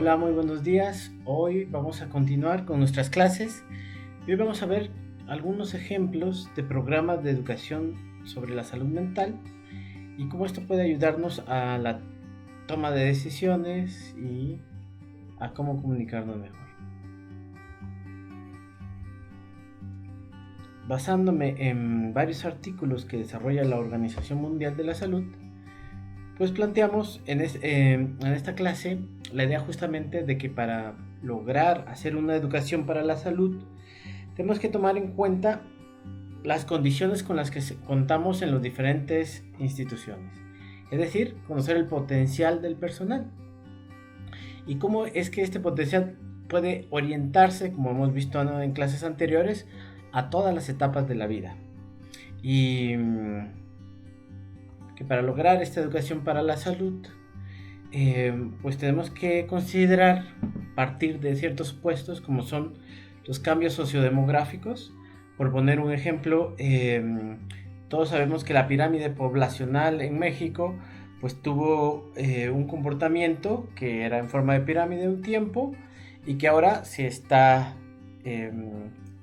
Hola, muy buenos días. Hoy vamos a continuar con nuestras clases y hoy vamos a ver algunos ejemplos de programas de educación sobre la salud mental y cómo esto puede ayudarnos a la toma de decisiones y a cómo comunicarnos mejor. Basándome en varios artículos que desarrolla la Organización Mundial de la Salud, pues planteamos en esta clase la idea justamente de que para lograr hacer una educación para la salud, tenemos que tomar en cuenta las condiciones con las que contamos en las diferentes instituciones. Es decir, conocer el potencial del personal y cómo es que este potencial puede orientarse, como hemos visto en clases anteriores, a todas las etapas de la vida. Y que para lograr esta educación para la salud, pues tenemos que considerar partir de ciertos supuestos como son los cambios sociodemográficos. Por poner un ejemplo, todos sabemos que la pirámide poblacional en México pues tuvo un comportamiento que era en forma de pirámide un tiempo y que ahora se está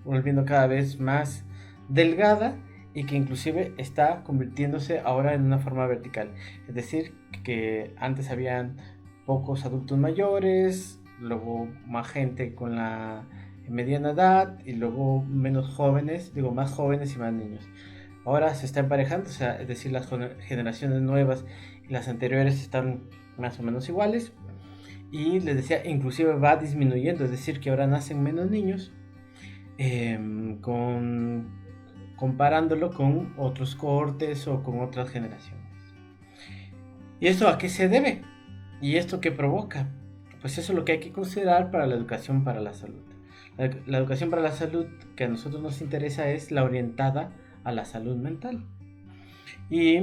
volviendo cada vez más delgada y que inclusive está convirtiéndose ahora en una forma vertical. Es decir, que antes habían pocos adultos mayores, luego más gente con la mediana edad y luego menos jóvenes, digo más jóvenes y más niños. Ahora se está emparejando, o sea, es decir, las generaciones nuevas y las anteriores están más o menos iguales. Y les decía, inclusive va disminuyendo, es decir, que ahora nacen menos niños comparándolo con otros cohortes o con otras generaciones. ¿Y esto a qué se debe? ¿Y esto qué provoca? Pues eso es lo que hay que considerar para la educación para la salud. La educación para la salud que a nosotros nos interesa es la orientada a la salud mental. Y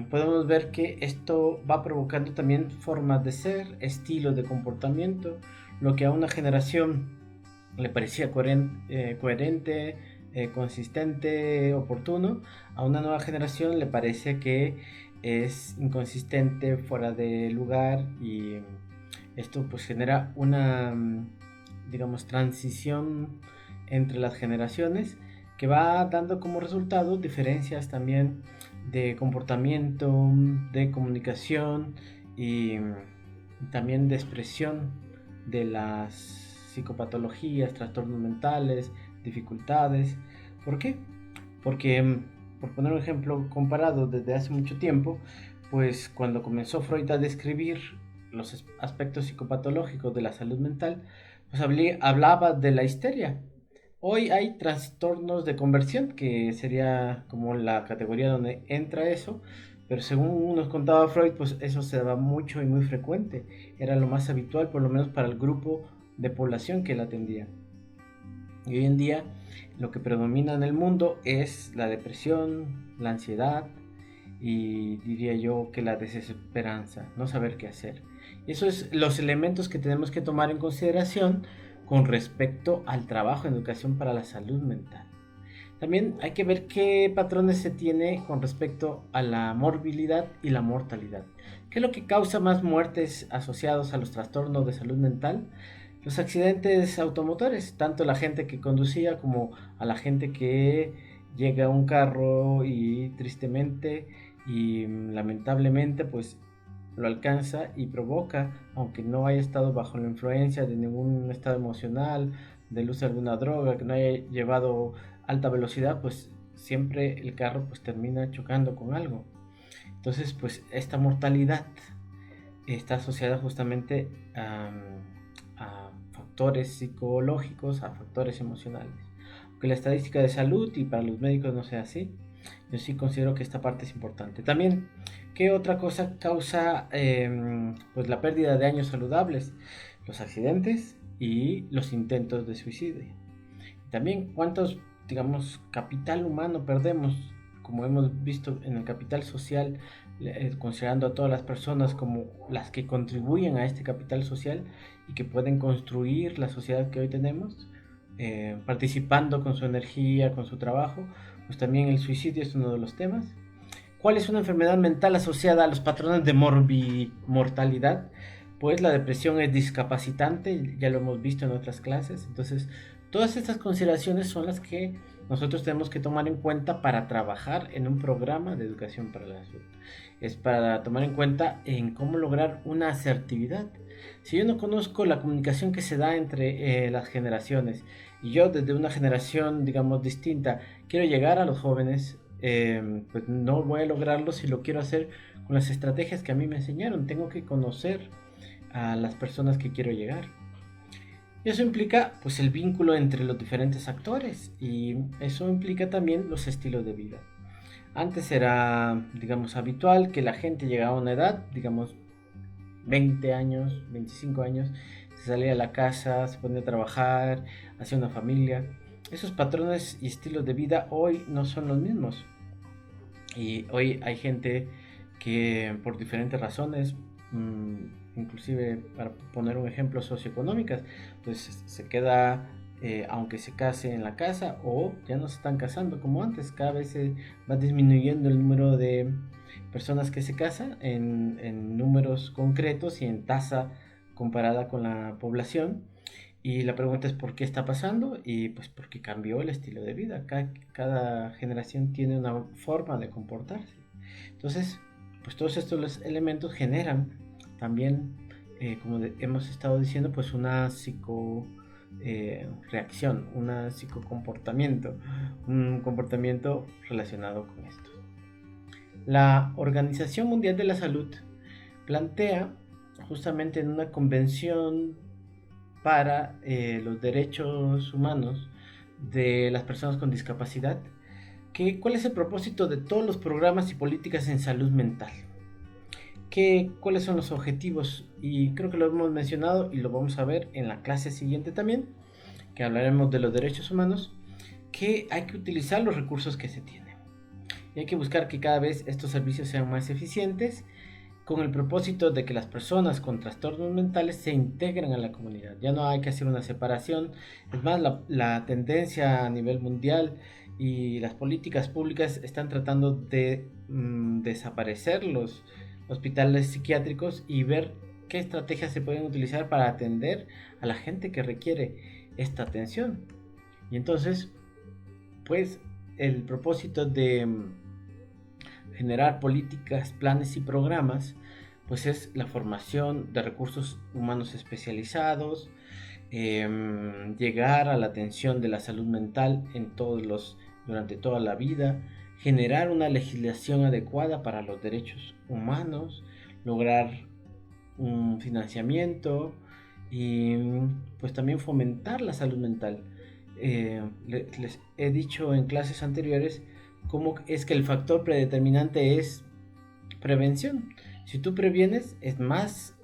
podemos ver que esto va provocando también formas de ser, estilos de comportamiento, lo que a una generación le parecía coherente, consistente, oportuno, a una nueva generación le parece que es inconsistente, fuera de lugar, y esto pues genera una, digamos, transición entre las generaciones que va dando como resultado diferencias también de comportamiento, de comunicación y también de expresión de las psicopatologías, trastornos mentales, dificultades. ¿Por qué? Porque, por poner un ejemplo comparado desde hace mucho tiempo, pues cuando comenzó Freud a describir los aspectos psicopatológicos de la salud mental, pues hablaba de la histeria. Hoy hay trastornos de conversión, que sería como la categoría donde entra eso, pero según nos contaba Freud, pues eso se daba mucho y muy frecuente. Era lo más habitual, por lo menos para el grupo de población que él atendía. Y hoy en día lo que predomina en el mundo es la depresión, la ansiedad y diría yo que la desesperanza, no saber qué hacer. Esos son los elementos que tenemos que tomar en consideración con respecto al trabajo en educación para la salud mental. También hay que ver qué patrones se tiene con respecto a la morbilidad y la mortalidad. ¿Qué es lo que causa más muertes asociados a los trastornos de salud mental? Los accidentes automotores, tanto la gente que conducía como a la gente que llega a un carro y tristemente y lamentablemente pues lo alcanza y provoca, aunque no haya estado bajo la influencia de ningún estado emocional, del uso de alguna droga, que no haya llevado alta velocidad, pues siempre el carro pues termina chocando con algo. Entonces pues esta mortalidad está asociada justamente a factores psicológicos, a factores emocionales. Aunque la estadística de salud y para los médicos no sea así, yo sí considero que esta parte es importante. También, ¿qué otra cosa causa pues la pérdida de años saludables? Los accidentes y los intentos de suicidio. También, ¿cuántos, digamos, capital humano perdemos? Como hemos visto en el capital social, considerando a todas las personas como las que contribuyen a este capital social y que pueden construir la sociedad que hoy tenemos, participando con su energía, con su trabajo, pues también el suicidio es uno de los temas. ¿Cuál es una enfermedad mental asociada a los patrones de mortalidad? pues la depresión es discapacitante, ya lo hemos visto en otras clases. Entonces, todas estas consideraciones son las que nosotros tenemos que tomar en cuenta para trabajar en un programa de educación para la salud. Es para tomar en cuenta en cómo lograr una asertividad. Si yo no conozco la comunicación que se da entre las generaciones y yo desde una generación, digamos, distinta, quiero llegar a los jóvenes, pues no voy a lograrlo si lo quiero hacer con las estrategias que a mí me enseñaron. Tengo que conocer a las personas que quiero llegar. Y eso implica pues el vínculo entre los diferentes actores y eso implica también los estilos de vida. Antes era, digamos, habitual que la gente llegaba a una edad, digamos, 20 años, 25 años, se salía de la casa, se ponía a trabajar, hacía una familia. Esos patrones y estilos de vida hoy no son los mismos. Y hoy hay gente que por diferentes razones, inclusive para poner un ejemplo socioeconómicas, pues se queda, aunque se case en la casa o ya no se están casando como antes, cada vez se va disminuyendo el número de personas que se casan en números concretos y en tasa comparada con la población. Y la pregunta es por qué está pasando y pues porque cambió el estilo de vida. Cada generación tiene una forma de comportarse. Entonces, pues todos estos elementos generan también, como hemos estado diciendo, pues una reacción, una psicocomportamiento, un comportamiento relacionado con esto. La Organización Mundial de la Salud plantea justamente en una convención para los derechos humanos de las personas con discapacidad, ¿cuál es el propósito de todos los programas y políticas en salud mental? ¿Cuáles son los objetivos? Y creo que lo hemos mencionado y lo vamos a ver en la clase siguiente también, que hablaremos de los derechos humanos, que hay que utilizar los recursos que se tienen. Y hay que buscar que cada vez estos servicios sean más eficientes con el propósito de que las personas con trastornos mentales se integren a la comunidad. Ya no hay que hacer una separación. Es más, la tendencia a nivel mundial y las políticas públicas están tratando de desaparecer los hospitales psiquiátricos y ver qué estrategias se pueden utilizar para atender a la gente que requiere esta atención. Y entonces, pues, el propósito de generar políticas, planes y programas, pues es la formación de recursos humanos especializados, llegar a la atención de la salud mental durante toda la vida, generar una legislación adecuada para los derechos humanos, lograr un financiamiento y pues también fomentar la salud mental. Les he dicho en clases anteriores cómo es que el factor predeterminante es prevención. Si tú previenes es más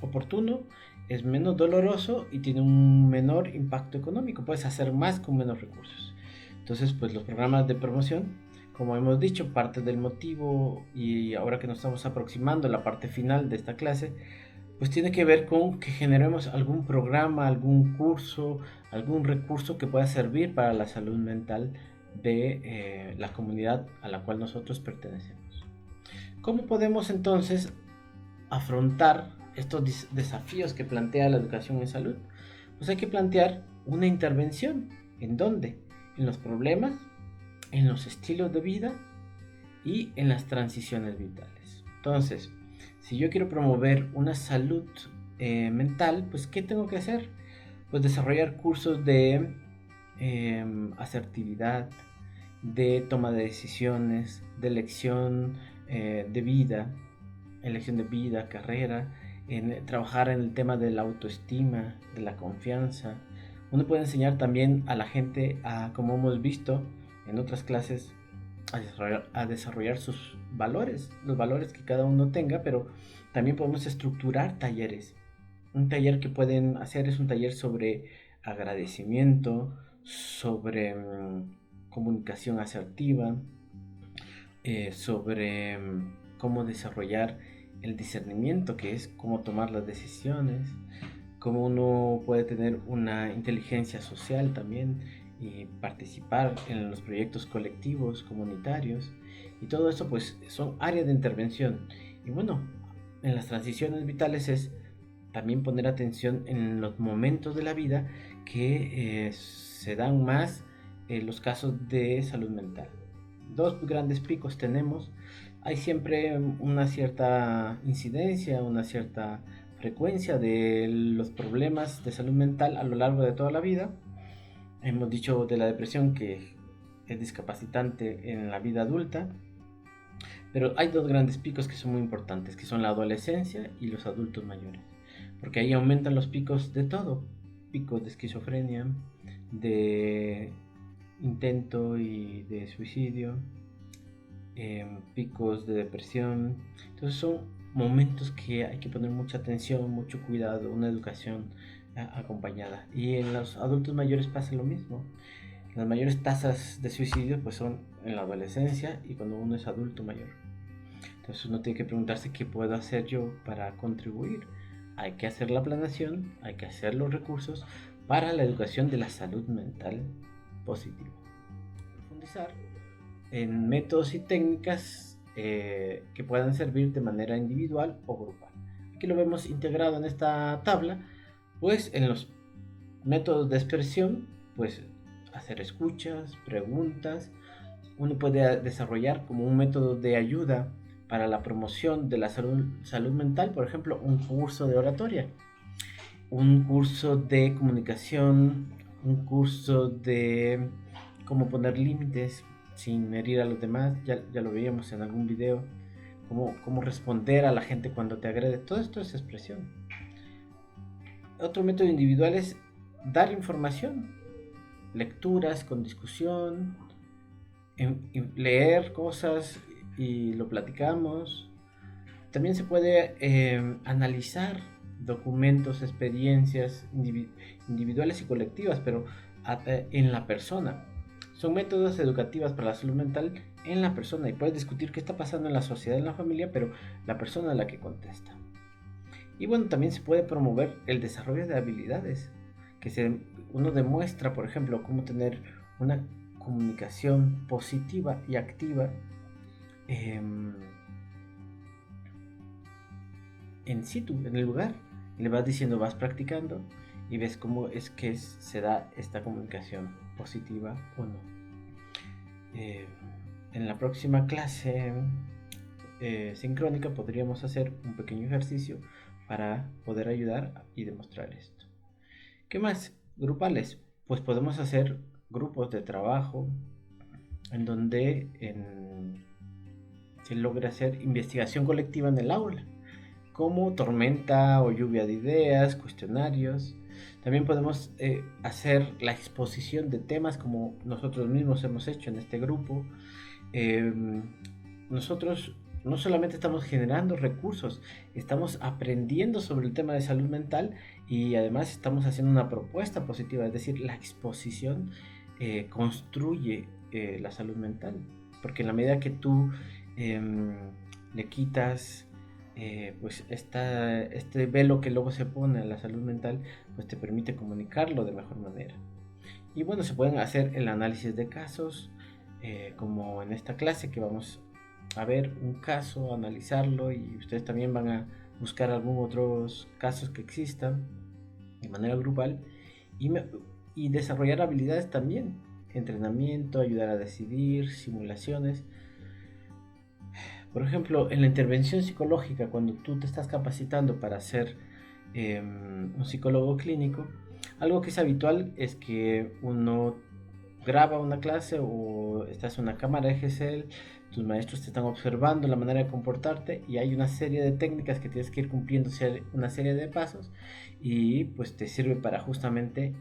oportuno, es menos doloroso y tiene un menor impacto económico. Puedes hacer más con menos recursos. Entonces, pues los programas de promoción, como hemos dicho, parte del motivo y ahora que nos estamos aproximando a la parte final de esta clase, pues tiene que ver con que generemos algún programa, algún curso, algún recurso que pueda servir para la salud mental de la comunidad a la cual nosotros pertenecemos. ¿Cómo podemos entonces afrontar estos desafíos que plantea la educación en salud? Pues hay que plantear una intervención. ¿En dónde? En los problemas, en los estilos de vida y en las transiciones vitales. Entonces, si yo quiero promover una salud mental, pues ¿qué tengo que hacer? Pues desarrollar cursos de asertividad, de toma de decisiones, de elección de vida, carrera, trabajar en el tema de la autoestima, de la confianza. Uno puede enseñar también a la gente como hemos visto en otras clases, a desarrollar sus valores, los valores que cada uno tenga, pero también podemos estructurar talleres. Un taller que pueden hacer es un taller sobre agradecimiento, sobre comunicación asertiva, sobre cómo desarrollar el discernimiento, que es cómo tomar las decisiones, cómo uno puede tener una inteligencia social también y participar en los proyectos colectivos, comunitarios, y todo eso pues son áreas de intervención. Y bueno, en las transiciones vitales es también poner atención en los momentos de la vida que se dan más los casos de salud mental. Dos grandes picos tenemos. Hay siempre una cierta incidencia, una cierta frecuencia de los problemas de salud mental a lo largo de toda la vida. Hemos dicho de la depresión que es discapacitante en la vida adulta, pero hay dos grandes picos que son muy importantes, que son la adolescencia y los adultos mayores, porque ahí aumentan los picos de todo, picos de esquizofrenia, de intento y de suicidio, picos de depresión. Entonces son momentos que hay que poner mucha atención, mucho cuidado, una educación acompañada. Y en los adultos mayores pasa lo mismo. Las mayores tasas de suicidio pues son en la adolescencia y cuando uno es adulto mayor. Entonces uno tiene que preguntarse qué puedo hacer yo para contribuir. Hay que hacer la planeación, hay que hacer los recursos para la educación de la salud mental positiva. Profundizar en métodos y técnicas que puedan servir de manera individual o grupal. Aquí lo vemos integrado en esta tabla, pues en los métodos de expresión, pues hacer escuchas, preguntas. Uno puede desarrollar como un método de ayuda para la promoción de la salud mental, por ejemplo, un curso de oratoria, un curso de comunicación, un curso de cómo poner límites sin herir a los demás, ya lo veíamos en algún video, cómo responder a la gente cuando te agrede. Todo esto es expresión. Otro método individual es dar información, lecturas con discusión, leer cosas y lo platicamos. También se puede analizar documentos, experiencias individuales y colectivas, pero en la persona. Son métodos educativos para la salud mental en la persona y puedes discutir qué está pasando en la sociedad, en la familia, pero la persona es la que contesta. Y bueno, también se puede promover el desarrollo de habilidades, uno demuestra, por ejemplo, cómo tener una comunicación positiva y activa en situ, en el lugar. Y le vas diciendo, vas practicando y ves cómo es que se da esta comunicación positiva o no. En la próxima clase sincrónica podríamos hacer un pequeño ejercicio para poder ayudar y demostrar esto. ¿Qué más? Grupales. Pues podemos hacer grupos de trabajo en donde se logra hacer investigación colectiva en el aula, como tormenta o lluvia de ideas, cuestionarios. También podemos hacer la exposición de temas como nosotros mismos hemos hecho en este grupo. Nosotros no solamente estamos generando recursos, estamos aprendiendo sobre el tema de salud mental y además estamos haciendo una propuesta positiva, es decir, la exposición construye la salud mental, porque en la medida que tú le quitas pues este velo que luego se pone a la salud mental, pues te permite comunicarlo de mejor manera. Y bueno, se pueden hacer el análisis de casos, como en esta clase que vamos a ver un caso, analizarlo, y ustedes también van a buscar algunos otros casos que existan de manera grupal y desarrollar habilidades también, entrenamiento, ayudar a decidir, simulaciones. Por ejemplo, en la intervención psicológica, cuando tú te estás capacitando para ser un psicólogo clínico, algo que es habitual es que uno graba una clase o estás en una cámara de GSL, tus maestros te están observando la manera de comportarte y hay una serie de técnicas que tienes que ir cumpliendo, una serie de pasos, y pues te sirve para justamente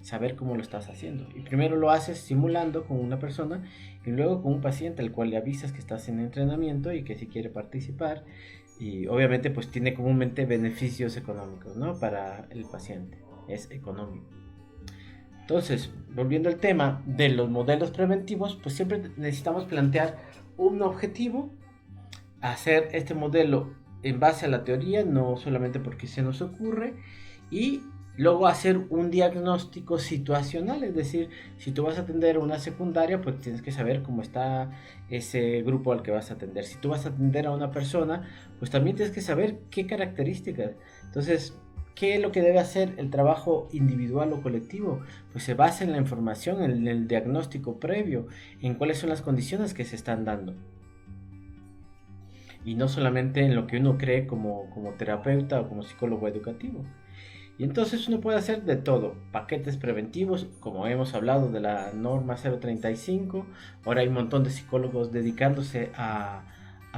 saber cómo lo estás haciendo. Y primero lo haces simulando con una persona y luego con un paciente al cual le avisas que estás en entrenamiento y que si quiere participar, y obviamente pues tiene comúnmente beneficios económicos, ¿no? Para el paciente es económico. Entonces, volviendo al tema de los modelos preventivos, pues siempre necesitamos plantear un objetivo, hacer este modelo en base a la teoría, no solamente porque se nos ocurre, y Luego hacer un diagnóstico situacional, es decir, si tú vas a atender una secundaria, pues tienes que saber cómo está ese grupo al que vas a atender. Si tú vas a atender a una persona, pues también tienes que saber qué características. Entonces, ¿qué es lo que debe hacer el trabajo individual o colectivo? Pues se basa en la información, en el diagnóstico previo, en cuáles son las condiciones que se están dando. Y no solamente en lo que uno cree como terapeuta o como psicólogo educativo. Y entonces uno puede hacer de todo, paquetes preventivos, como hemos hablado de la norma 035, ahora hay un montón de psicólogos dedicándose a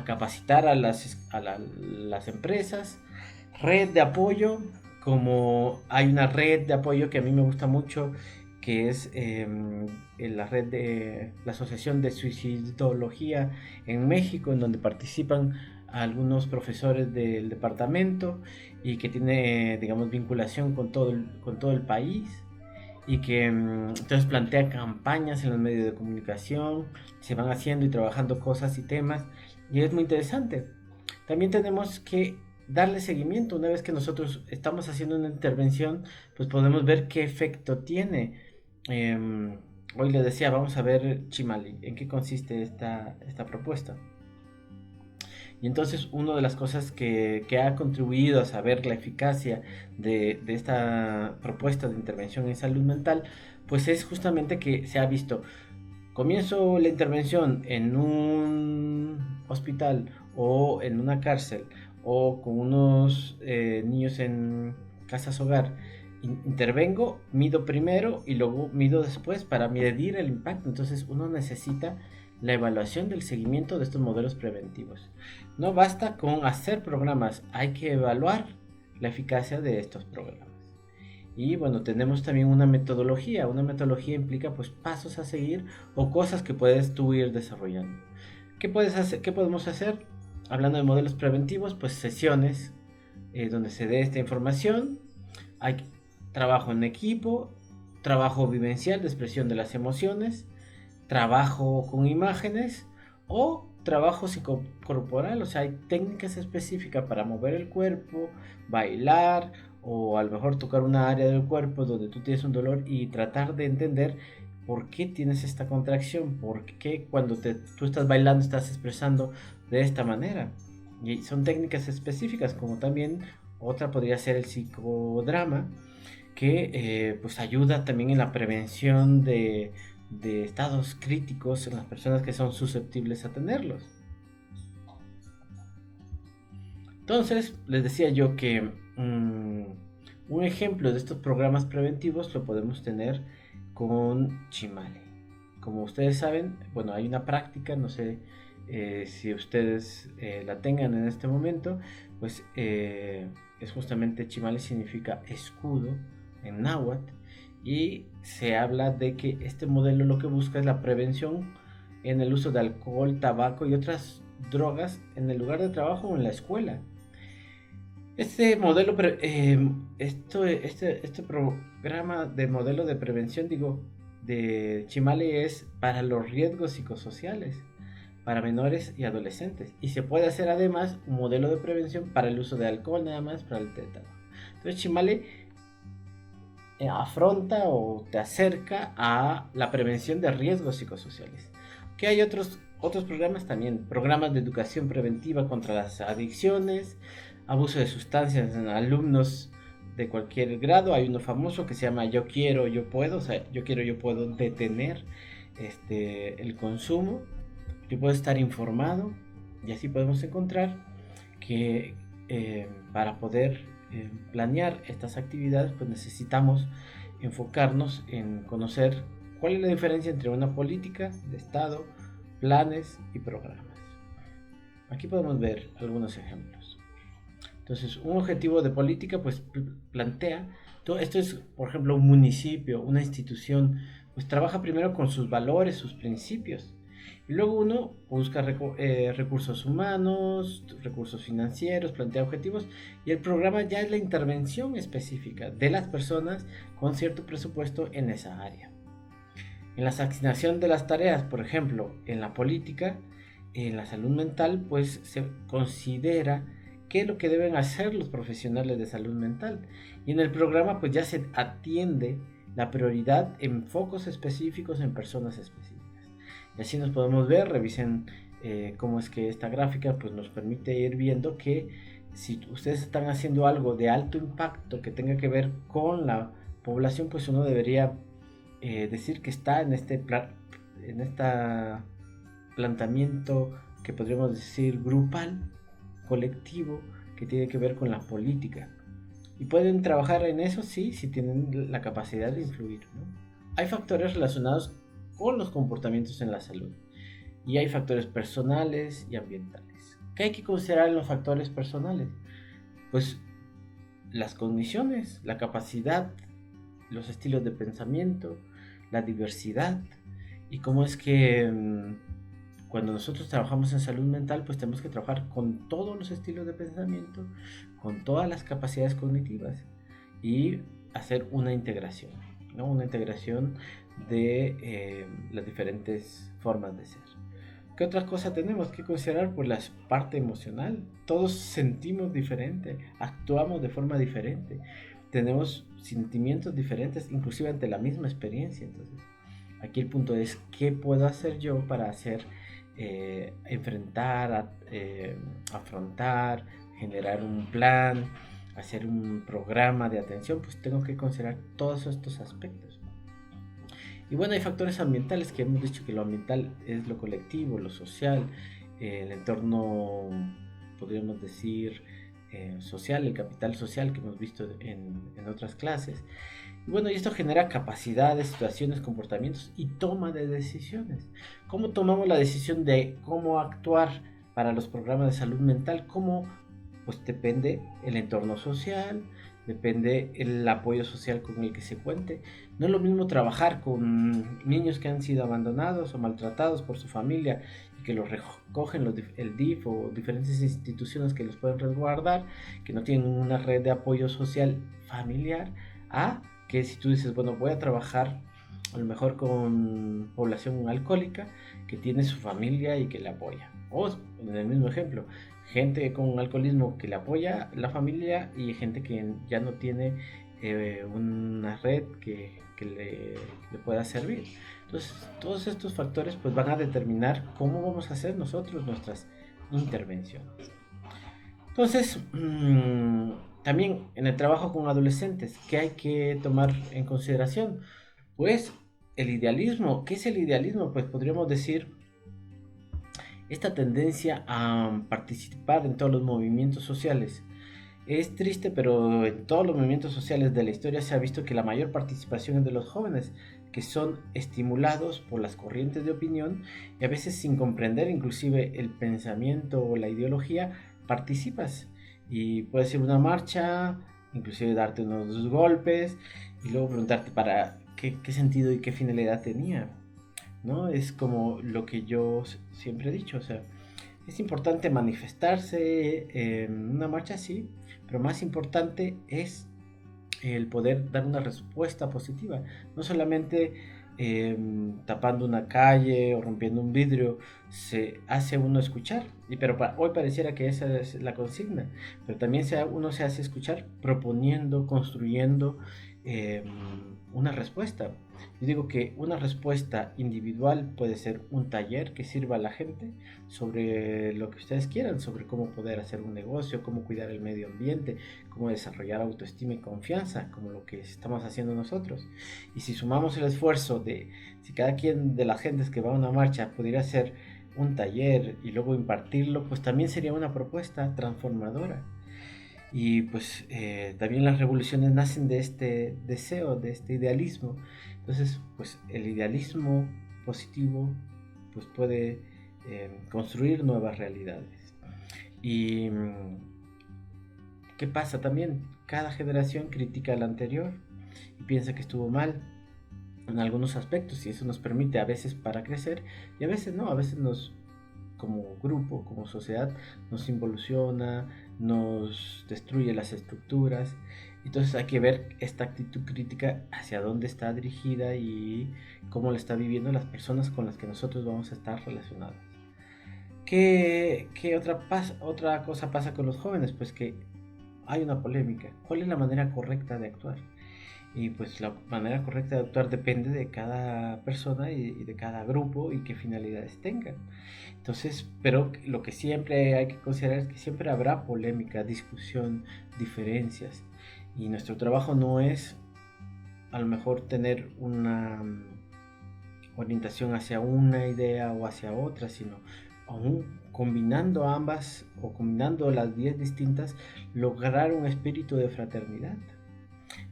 capacitar las empresas, red de apoyo, como hay una red de apoyo que a mí me gusta mucho, que es la red de la Asociación de Suicidología en México, en donde participan algunos profesores del departamento y que tiene, digamos, vinculación con todo el país y que entonces plantea campañas en los medios de comunicación, se van haciendo y trabajando cosas y temas y es muy interesante. También tenemos que darle seguimiento una vez que nosotros estamos haciendo una intervención, pues podemos ver qué efecto tiene. Hoy le decía, vamos a ver Chimali, en qué consiste esta propuesta. Y entonces una de las cosas que ha contribuido a saber la eficacia de esta propuesta de intervención en salud mental, pues es justamente que se ha visto, comienzo la intervención en un hospital o en una cárcel o con unos niños en casas hogar, intervengo, mido primero y luego mido después para medir el impacto. Entonces uno necesita la evaluación del seguimiento de estos modelos preventivos. No basta con hacer programas, hay que evaluar la eficacia de estos programas. Y bueno, tenemos también una metodología. Una metodología implica pues pasos a seguir o cosas que puedes tú ir desarrollando. ¿Qué puedes hacer? ¿Qué podemos hacer? Hablando de modelos preventivos, pues sesiones donde se dé esta información. Hay trabajo en equipo, trabajo vivencial de expresión de las emociones, trabajo con imágenes o trabajo psicocorporal, o sea, hay técnicas específicas para mover el cuerpo, bailar o a lo mejor tocar una área del cuerpo donde tú tienes un dolor y tratar de entender por qué tienes esta contracción, por qué cuando tú estás bailando estás expresando de esta manera. Y son técnicas específicas, como también otra podría ser el psicodrama, que pues ayuda también en la prevención de estados críticos en las personas que son susceptibles a tenerlos. Entonces, les decía yo que un ejemplo de estos programas preventivos lo podemos tener con Chimale. Como ustedes saben, bueno, hay una práctica, no sé si ustedes la tengan en este momento, pues es justamente Chimale significa escudo en náhuatl y se habla de que este modelo lo que busca es la prevención en el uso de alcohol, tabaco y otras drogas en el lugar de trabajo o en la escuela. Este modelo, este programa de modelo de prevención, digo, de Chimale es para los riesgos psicosociales, para menores y adolescentes. Y se puede hacer además un modelo de prevención para el uso de alcohol, nada más para el tétano. Entonces Chimale afronta o te acerca a la prevención de riesgos psicosociales. Que hay otros programas también, programas de educación preventiva contra las adicciones, abuso de sustancias en alumnos de cualquier grado. Hay uno famoso que se llama Yo quiero, yo puedo, o sea, yo quiero, yo puedo detener el consumo. Yo puedo estar informado y así podemos encontrar que para poder planear estas actividades pues necesitamos enfocarnos en conocer cuál es la diferencia entre una política de Estado, planes y programas. Aquí podemos ver algunos ejemplos. Entonces, un objetivo de política pues plantea, todo esto es, por ejemplo, un municipio, una institución, pues trabaja primero con sus valores, sus principios. Y luego uno busca recursos humanos, recursos financieros, plantea objetivos y el programa ya es la intervención específica de las personas con cierto presupuesto en esa área. En la asignación de las tareas, por ejemplo, en la política, en la salud mental, pues se considera qué es lo que deben hacer los profesionales de salud mental. Y en el programa pues ya se atiende la prioridad en focos específicos en personas específicas. Y así nos podemos ver, revisen cómo es que esta gráfica pues nos permite ir viendo que si ustedes están haciendo algo de alto impacto que tenga que ver con la población, pues uno debería decir que está en este planteamiento que podríamos decir grupal, colectivo, que tiene que ver con la política. Y pueden trabajar en eso, sí, si tienen la capacidad de influir, ¿no? Hay factores relacionados con los comportamientos en la salud. Y hay factores personales y ambientales. ¿Qué hay que considerar en los factores personales? Pues las cogniciones, la capacidad, los estilos de pensamiento, la diversidad y cómo es que cuando nosotros trabajamos en salud mental, pues tenemos que trabajar con todos los estilos de pensamiento, con todas las capacidades cognitivas y hacer una integración, ¿no? Una integración de las diferentes formas de ser. ¿Qué otras cosas tenemos que considerar? Pues la parte emocional. Todos sentimos diferente, actuamos de forma diferente, tenemos sentimientos diferentes, inclusive ante la misma experiencia. Entonces, aquí el punto es, ¿qué puedo hacer yo para enfrentar, afrontar, generar un plan, hacer un programa de atención? Pues tengo que considerar todos estos aspectos. Y bueno, hay factores ambientales que hemos dicho que lo ambiental es lo colectivo, lo social, el entorno, podríamos decir, social, el capital social que hemos visto en otras clases. Y bueno, y esto genera capacidades, situaciones, comportamientos y toma de decisiones. ¿Cómo tomamos la decisión de cómo actuar para los programas de salud mental? ¿Cómo? Pues depende el entorno social, depende el apoyo social con el que se cuente. No es lo mismo trabajar con niños que han sido abandonados o maltratados por su familia y que los recogen el DIF o diferentes instituciones que los pueden resguardar, que no tienen una red de apoyo social familiar, a que si tú dices, bueno, voy a trabajar a lo mejor con población alcohólica que tiene su familia y que le apoya. O en el mismo ejemplo, gente con alcoholismo que le apoya la familia y gente que ya no tiene una red que le pueda servir. Entonces, todos estos factores pues van a determinar cómo vamos a hacer nosotros nuestras intervenciones. Entonces, también en el trabajo con adolescentes, ¿qué hay que tomar en consideración? Pues el idealismo. ¿Qué es el idealismo? Pues podríamos decir esta tendencia a participar en todos los movimientos sociales. Es triste, pero en todos los movimientos sociales de la historia se ha visto que la mayor participación es de los jóvenes, que son estimulados por las corrientes de opinión y a veces sin comprender inclusive el pensamiento o la ideología, participas. Y puede ser una marcha, inclusive darte unos golpes y luego preguntarte para qué sentido y qué finalidad tenía, ¿no? Es como lo que yo siempre he dicho, o sea, es importante manifestarse en una marcha, sí, pero más importante es el poder dar una respuesta positiva, no solamente tapando una calle o rompiendo un vidrio se hace uno escuchar, pero hoy pareciera que esa es la consigna, pero también uno se hace escuchar proponiendo, construyendo eh, una respuesta. Yo digo que una respuesta individual puede ser un taller que sirva a la gente sobre lo que ustedes quieran, sobre cómo poder hacer un negocio, cómo cuidar el medio ambiente, cómo desarrollar autoestima y confianza, como lo que estamos haciendo nosotros. Y si sumamos el esfuerzo si cada quien de las gentes que va a una marcha pudiera hacer un taller y luego impartirlo, pues también sería una propuesta transformadora. Y pues también las revoluciones nacen de este deseo, de este idealismo. Entonces, pues el idealismo positivo pues puede construir nuevas realidades. Y ¿qué pasa también? Cada generación critica a la anterior y piensa que estuvo mal en algunos aspectos y eso nos permite a veces para crecer y a veces no, a veces como grupo, como sociedad, nos involuciona, nos destruye las estructuras. Entonces hay que ver esta actitud crítica hacia dónde está dirigida y cómo la está viviendo las personas con las que nosotros vamos a estar relacionados. ¿Qué otra cosa pasa con los jóvenes? Pues que hay una polémica. ¿Cuál es la manera correcta de actuar? Y pues la manera correcta de actuar depende de cada persona y de cada grupo y qué finalidades tengan. Entonces, pero lo que siempre hay que considerar es que siempre habrá polémica, discusión, diferencias. Y nuestro trabajo no es a lo mejor tener una orientación hacia una idea o hacia otra, sino aún combinando ambas o combinando las 10 distintas, lograr un espíritu de fraternidad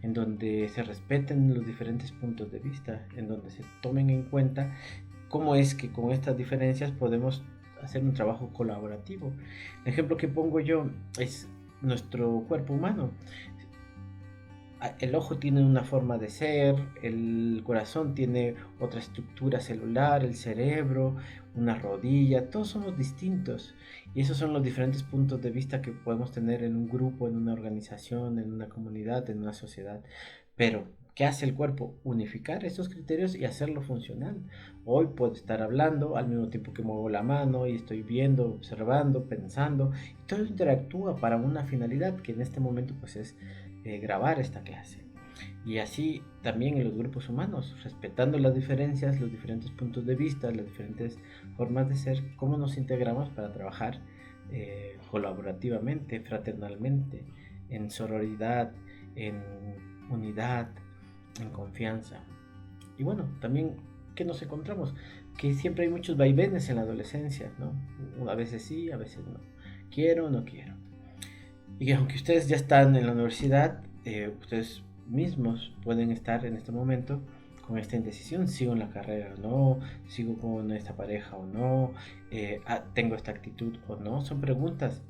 en donde se respeten los diferentes puntos de vista, en donde se tomen en cuenta cómo es que con estas diferencias podemos hacer un trabajo colaborativo. El ejemplo que pongo yo es nuestro cuerpo humano. El ojo tiene una forma de ser, el corazón tiene otra estructura celular, el cerebro, una rodilla, todos somos distintos y esos son los diferentes puntos de vista que podemos tener en un grupo, en una organización, en una comunidad, en una sociedad. Pero, ¿qué hace el cuerpo? Unificar estos criterios y hacerlo funcional. Hoy puedo estar hablando al mismo tiempo que muevo la mano y estoy viendo, observando, pensando y todo interactúa para una finalidad que en este momento pues es grabar esta clase. Y así también en los grupos humanos, respetando las diferencias, los diferentes puntos de vista, las diferentes formas de ser, cómo nos integramos para trabajar colaborativamente, fraternalmente, en sororidad, en unidad, en confianza. Y bueno, también que nos encontramos, que siempre hay muchos vaivenes en la adolescencia, ¿no? A veces sí, a veces no. Quiero o no quiero. Y aunque ustedes ya están en la universidad, ustedes mismos pueden estar en este momento con esta indecisión, sigo en la carrera o no, sigo con esta pareja o no, tengo esta actitud o no, son preguntas.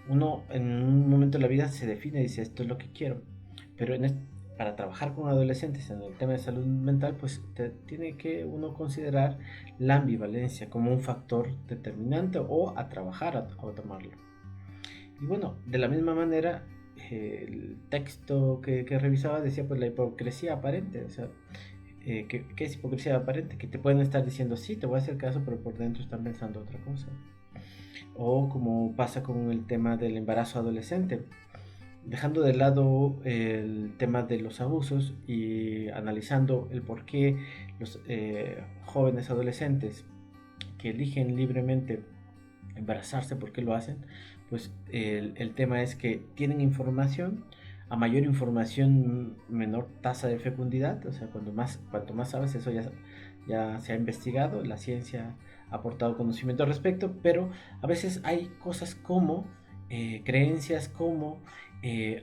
Uno en un momento de la vida se define y dice esto es lo que quiero, pero para trabajar con adolescentes en el tema de salud mental, pues tiene que uno considerar la ambivalencia como un factor determinante o a trabajar a tomarlo. Y bueno, de la misma manera, el texto que revisaba decía pues la hipocresía aparente, o sea, ¿qué es hipocresía aparente? Que te pueden estar diciendo, sí, te voy a hacer caso, pero por dentro están pensando otra cosa. O como pasa con el tema del embarazo adolescente, dejando de lado el tema de los abusos y analizando el por qué los jóvenes adolescentes que eligen libremente embarazarse, ¿por qué lo hacen? Pues el tema es que tienen información, a mayor información menor tasa de fecundidad, o sea, cuanto más sabes, eso ya se ha investigado, la ciencia ha aportado conocimiento al respecto, pero a veces hay cosas como creencias como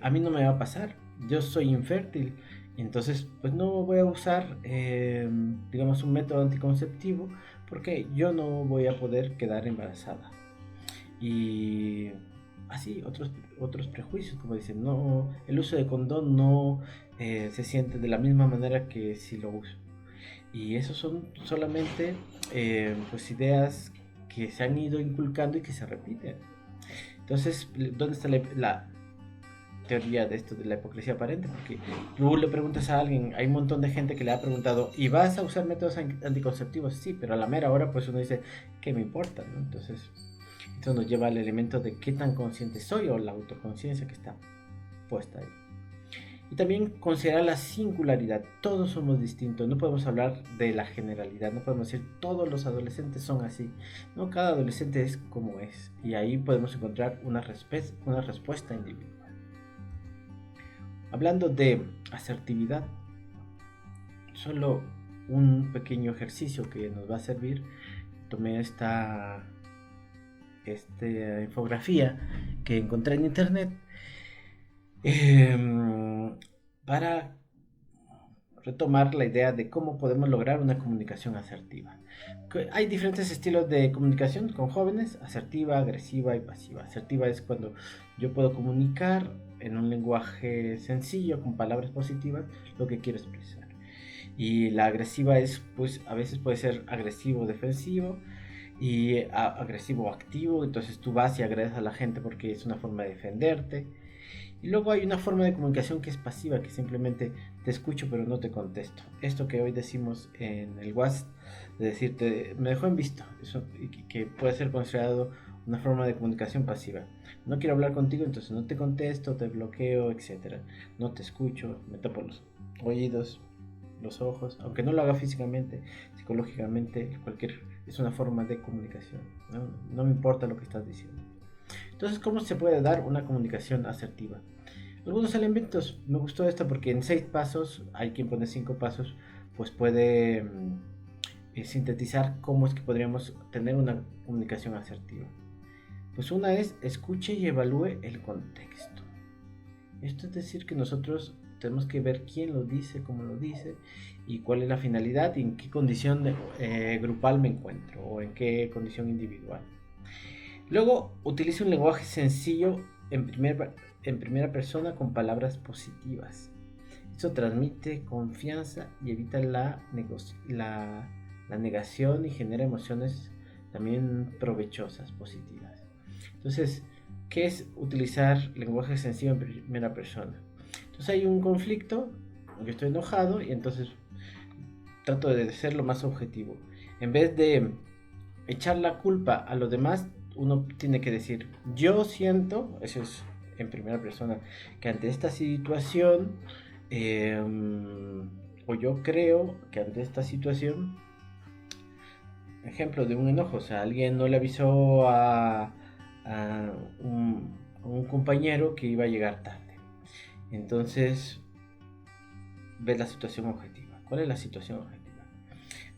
a mí no me va a pasar, yo soy infértil, entonces pues no voy a usar digamos un método anticonceptivo porque yo no voy a poder quedar embarazada. Y así, otros prejuicios, como dicen, no, el uso de condón no se siente de la misma manera que si lo uso. Y esos son solamente pues ideas que se han ido inculcando y que se repiten. Entonces, ¿dónde está la teoría de esto de la hipocresía aparente? Porque tú le preguntas a alguien, hay un montón de gente que le ha preguntado, ¿y vas a usar métodos anticonceptivos? Sí, pero a la mera hora pues uno dice, ¿qué me importa? ¿No? Entonces, esto nos lleva al elemento de qué tan consciente soy o la autoconciencia que está puesta ahí. Y también considerar la singularidad. Todos somos distintos. No podemos hablar de la generalidad. No podemos decir todos los adolescentes son así. No, cada adolescente es como es. Y ahí podemos encontrar una respuesta individual. Hablando de asertividad, solo un pequeño ejercicio que nos va a servir. Tomé esta infografía que encontré en internet para retomar la idea de cómo podemos lograr una comunicación asertiva. Hay diferentes estilos de comunicación con jóvenes: asertiva, agresiva y pasiva. Asertiva es cuando yo puedo comunicar en un lenguaje sencillo, con palabras positivas, lo que quiero expresar. Y la agresiva es, pues, a veces puede ser agresivo, defensivo, y agresivo activo, entonces tú vas y agredes a la gente porque es una forma de defenderte. Y luego hay una forma de comunicación que es pasiva, que simplemente te escucho pero no te contesto. Esto que hoy decimos en el WhatsApp, de decirte, me dejó en visto, eso que puede ser considerado una forma de comunicación pasiva. No quiero hablar contigo, entonces no te contesto, te bloqueo, etcétera. No te escucho, me tapo los oídos, los ojos, aunque no lo haga físicamente, psicológicamente, es una forma de comunicación. No me importa lo que estás diciendo. Entonces, ¿cómo se puede dar una comunicación asertiva? Algunos elementos, me gustó esta porque en 6 pasos, hay quien pone 5 pasos, pues puede sintetizar cómo es que podríamos tener una comunicación asertiva. Pues una es escuche y evalúe el contexto. Esto es decir que nosotros tenemos que ver quién lo dice, cómo lo dice y cuál es la finalidad y en qué condición grupal me encuentro o en qué condición individual. Luego, utilice un lenguaje sencillo en primera persona con palabras positivas. Esto transmite confianza y evita la negación y genera emociones también provechosas, positivas. Entonces, ¿qué es utilizar lenguaje sencillo en primera persona? Entonces hay un conflicto, yo estoy enojado y entonces trato de ser lo más objetivo. En vez de echar la culpa a los demás, uno tiene que decir, yo siento, eso es en primera persona, que ante esta situación, o yo creo que ante esta situación, ejemplo de un enojo, o sea, alguien no le avisó a un compañero que iba a llegar tarde. Entonces, ves la situación objetiva. ¿Cuál es la situación objetiva?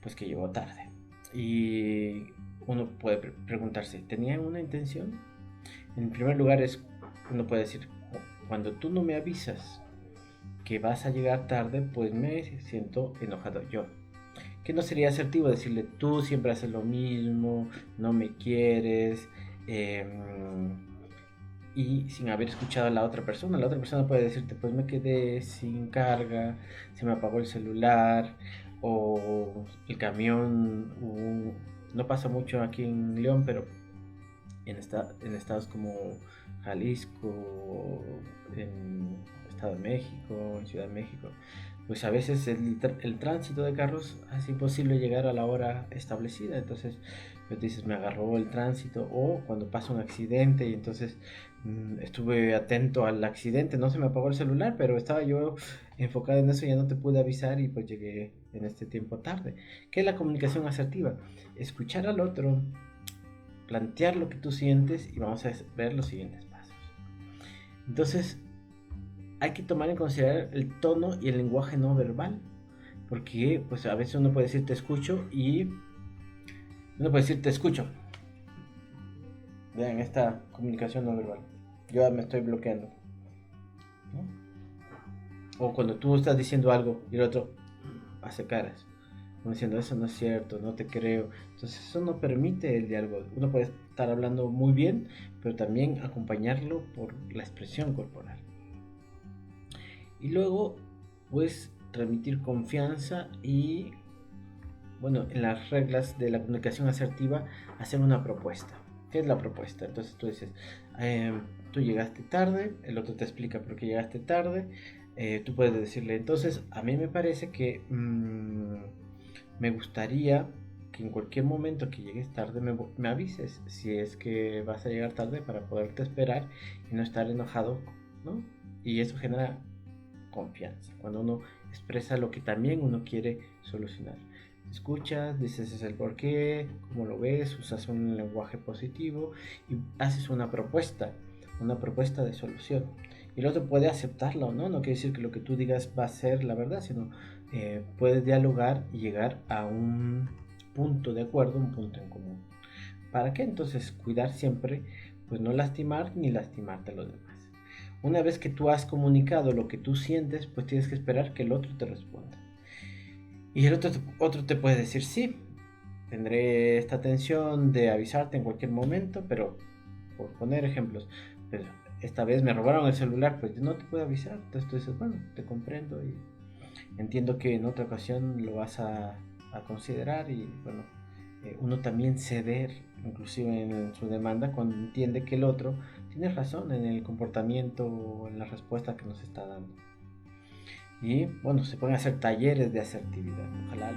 Pues que llegó tarde. Y uno puede preguntarse, ¿tenía una intención? En primer lugar uno puede decir, cuando tú no me avisas que vas a llegar tarde, pues me siento enojado yo. Que no sería asertivo decirle, tú siempre haces lo mismo, no me quieres, y sin haber escuchado a la otra persona. La otra persona puede decirte, pues me quedé sin carga, se me apagó el celular, o el camión, no pasa mucho aquí en León, pero en estados como Jalisco, en Estado de México, en Ciudad de México, pues a veces el tránsito de carros hace imposible llegar a la hora establecida. Entonces, pues dices, me agarró el tránsito, o cuando pasa un accidente y entonces estuve atento al accidente, no se me apagó el celular, pero estaba yo enfocado en eso y ya no te pude avisar y pues llegué en este tiempo tarde. ¿Qué es la comunicación asertiva? Escuchar al otro, plantear lo que tú sientes y vamos a ver los siguientes pasos. Entonces, hay que tomar en consideración el tono y el lenguaje no verbal, porque pues a veces uno puede decir te escucho y uno puede decir te escucho. Vean esta comunicación no verbal. Yo me estoy bloqueando, ¿no? O cuando tú estás diciendo algo y el otro hace caras, como diciendo eso no es cierto, no te creo. Entonces eso no permite el diálogo. Uno puede estar hablando muy bien, pero también acompañarlo por la expresión corporal. Y luego, pues, transmitir confianza y, bueno, en las reglas de la comunicación asertiva, hacer una propuesta. ¿Qué es la propuesta? Entonces tú dices, tú llegaste tarde, el otro te explica por qué llegaste tarde. Tú puedes decirle, entonces, a mí me parece que me gustaría que en cualquier momento que llegues tarde me avises si es que vas a llegar tarde para poderte esperar y no estar enojado, ¿no? Y eso genera confianza, cuando uno expresa lo que también uno quiere solucionar. Escuchas, dices el por qué, cómo lo ves, usas un lenguaje positivo y haces una propuesta de solución. Y el otro puede aceptarla o no, no quiere decir que lo que tú digas va a ser la verdad, sino puedes dialogar y llegar a un punto de acuerdo, un punto en común. ¿Para qué? Entonces cuidar siempre, pues no lastimar ni lastimarte a los demás. Una vez que tú has comunicado lo que tú sientes, pues tienes que esperar que el otro te responda. Y el otro te puede decir, sí, tendré esta atención de avisarte en cualquier momento, pero por poner ejemplos, pero esta vez me robaron el celular, pues no te puedo avisar. Entonces tú dices, bueno, te comprendo y entiendo que en otra ocasión lo vas a considerar y bueno, uno también ceder, inclusive en su demanda, cuando entiende que el otro tienes razón en el comportamiento o en la respuesta que nos está dando. Y bueno, se pueden hacer talleres de asertividad, ojalá